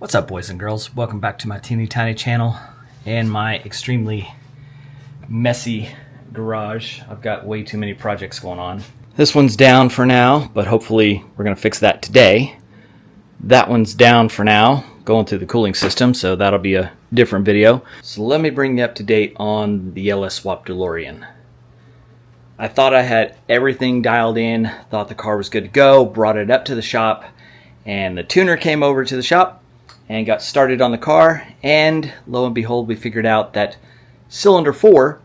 What's up, boys and girls? Welcome back to my teeny tiny channel and my extremely messy garage. I've got way too many projects going on. This one's down for now, but hopefully we're going to fix that today. That one's down for now, going through the cooling system, so that'll be a different video. So let me bring you up to date on the LS Swap DeLorean. I thought I had everything dialed in, thought the car was good to go, brought it up to the shop, and the tuner came over to the shop and got started on the car, and lo and behold, we figured out that cylinder 4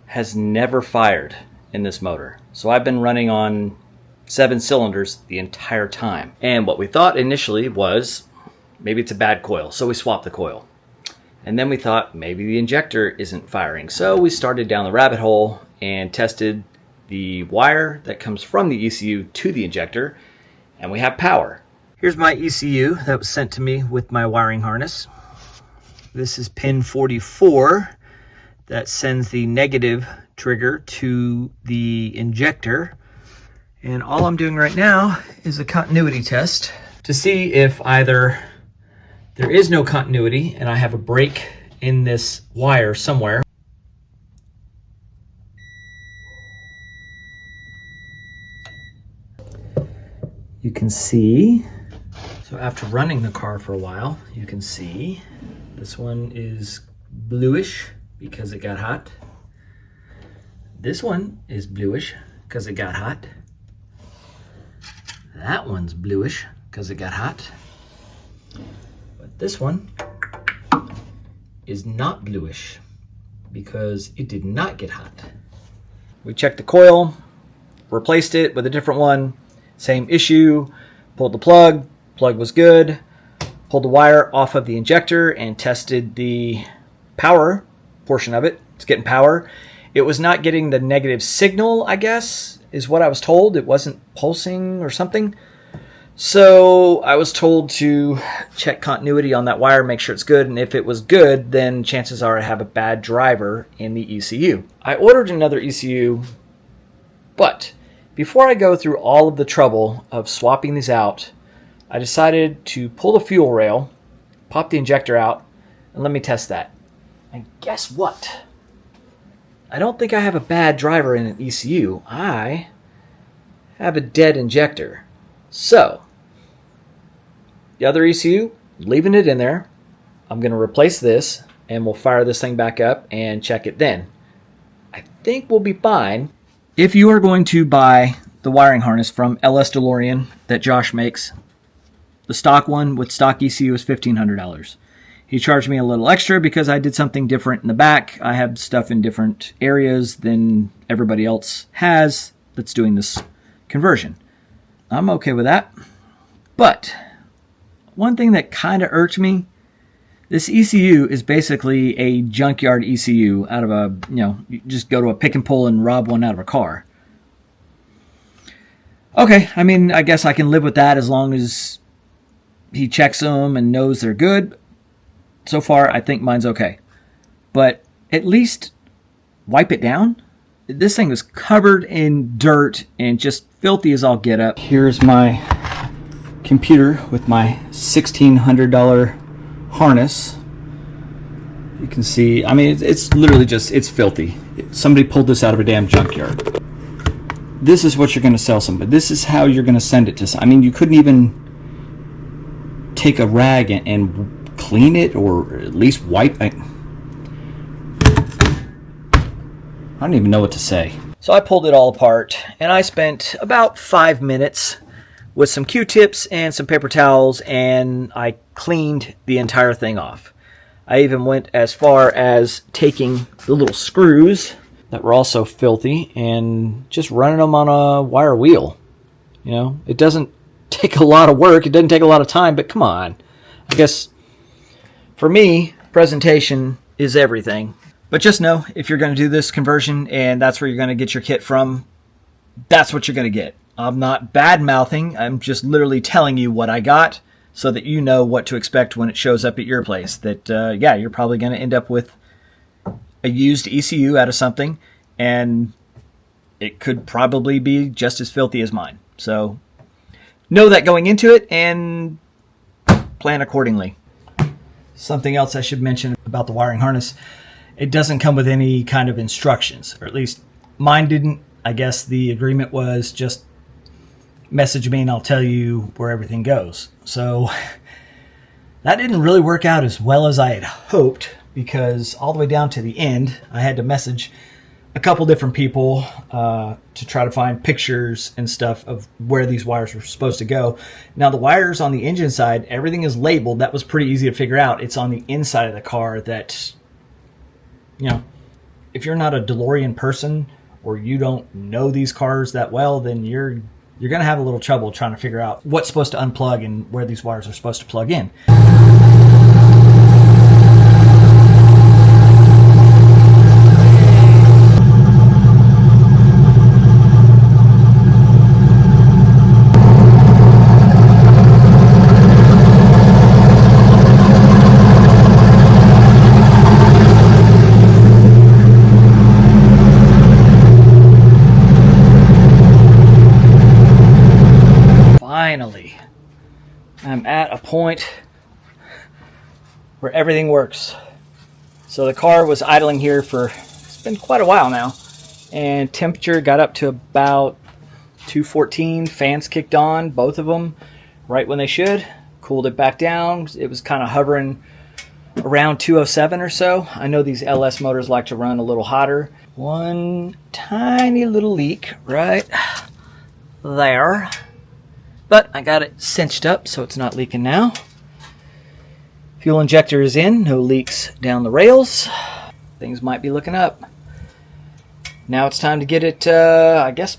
has never fired in this motor. So I've been running on 7 cylinders the entire time. And what we thought initially was maybe it's a bad coil, so we swapped the coil. And then we thought maybe the injector isn't firing. So we started down the rabbit hole and tested the wire that comes from the ECU to the injector, and we have power. Here's my ECU that was sent to me with my wiring harness. This is pin 44 that sends the negative trigger to the injector. And all I'm doing right now is a continuity test to see if either there is no continuity and I have a break in this wire somewhere. You can see, so after running the car for a while, you can see this one is bluish because it got hot. This one is bluish because it got hot. That one's bluish because it got hot. But this one is not bluish because it did not get hot. We checked the coil, replaced it with a different one, same issue, pulled the plug was good, pulled the wire off of the injector and tested the power portion of it. It's getting power. It was not getting the negative signal, I guess, is what I was told. It wasn't pulsing or something. So I was told to check continuity on that wire, make sure it's good, and if it was good, then chances are I have a bad driver in the ECU. I ordered another ECU, but before I go through all of the trouble of swapping these out, I decided to pull the fuel rail, pop the injector out, and let me test that. And guess what? I don't think I have a bad driver in an ECU. I have a dead injector. So, the other ECU, leaving it in there. I'm going to replace this, and we'll fire this thing back up and check it then. I think we'll be fine. If you are going to buy the wiring harness from LS DeLorean that Josh makes, the stock one with stock ECU is $1,500. He charged me a little extra because I did something different in the back. I have stuff in different areas than everybody else has that's doing this conversion. I'm okay with that. But one thing that kind of irked me, this ECU is basically a junkyard ECU out of a, you just go to a pick and pull and rob one out of a car. Okay, I mean, I guess I can live with that as long as he checks them and knows they're good. So far, I think mine's okay. But at least wipe it down. This thing was covered in dirt and just filthy as all get up. Here's my computer with my $1,600 harness. You can see, I mean, it's literally just, it's filthy. Somebody pulled this out of a damn junkyard. This is what you're going to sell somebody. This is how you're going to send it to, I mean, you couldn't even take a rag and clean it or at least wipe it. I don't even know what to say. So I pulled it all apart and I spent about 5 minutes with some Q-tips and some paper towels, and I cleaned the entire thing off. I even went as far as taking the little screws that were also filthy and just running them on a wire wheel. You know, it doesn't take a lot of work. It doesn't take a lot of time, but come on. I guess for me, presentation is everything. But just know, if you're going to do this conversion and that's where you're going to get your kit from, that's what you're going to get. I'm not bad-mouthing. I'm just literally telling you what I got so that you know what to expect when it shows up at your place. That, yeah, you're probably going to end up with a used ECU out of something, and it could probably be just as filthy as mine. So know that going into it, and plan accordingly. Something else I should mention about the wiring harness, it doesn't come with any kind of instructions, or at least mine didn't. I guess the agreement was just message me and I'll tell you where everything goes. So that didn't really work out as well as I had hoped, because all the way down to the end, I had to message a couple different people to try to find pictures and stuff of where these wires were supposed to go. Now, the wires on the engine side, everything is labeled. That was pretty easy to figure out. It's on the inside of the car that, you know, if you're not a DeLorean person or you don't know these cars that well, then you're going to have a little trouble trying to figure out what's supposed to unplug and where these wires are supposed to plug in. Finally, I'm at a point where everything works. So the car was idling here for, it's been quite a while now, and temperature got up to about 214. Fans kicked on, both of them, right when they should. Cooled it back down. It was kind of hovering around 207 or so. I know these LS motors like to run a little hotter. One tiny little leak right there. But I got it cinched up so it's not leaking now. Fuel injector is in, no leaks down the rails. Things might be looking up. Now it's time to get it, I guess,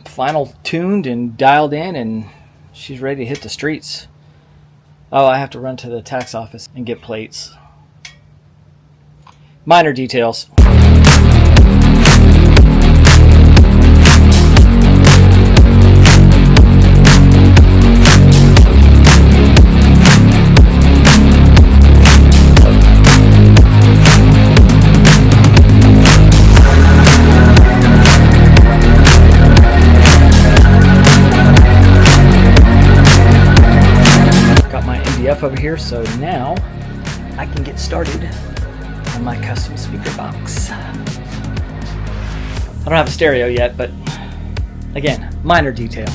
final tuned and dialed in, and she's ready to hit the streets. Oh, I have to run to the tax office and get plates. Minor details. Over here, so now I can get started on my custom speaker box. I don't have a stereo yet, but again, minor detail.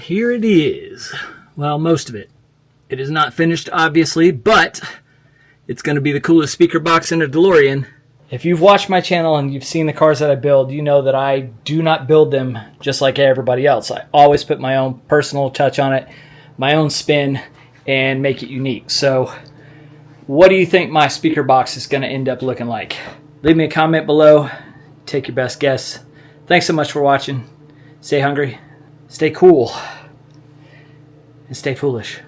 Here it is. Well, most of it. It is not finished, obviously, but it's going to be the coolest speaker box in a DeLorean. If you've watched my channel and you've seen the cars that I build, you know that I do not build them just like everybody else. I always put my own personal touch on it, my own spin, and make it unique. So what do you think my speaker box is going to end up looking like? Leave me a comment below. Take your best guess. Thanks so much for watching. Stay hungry, stay cool, and stay foolish.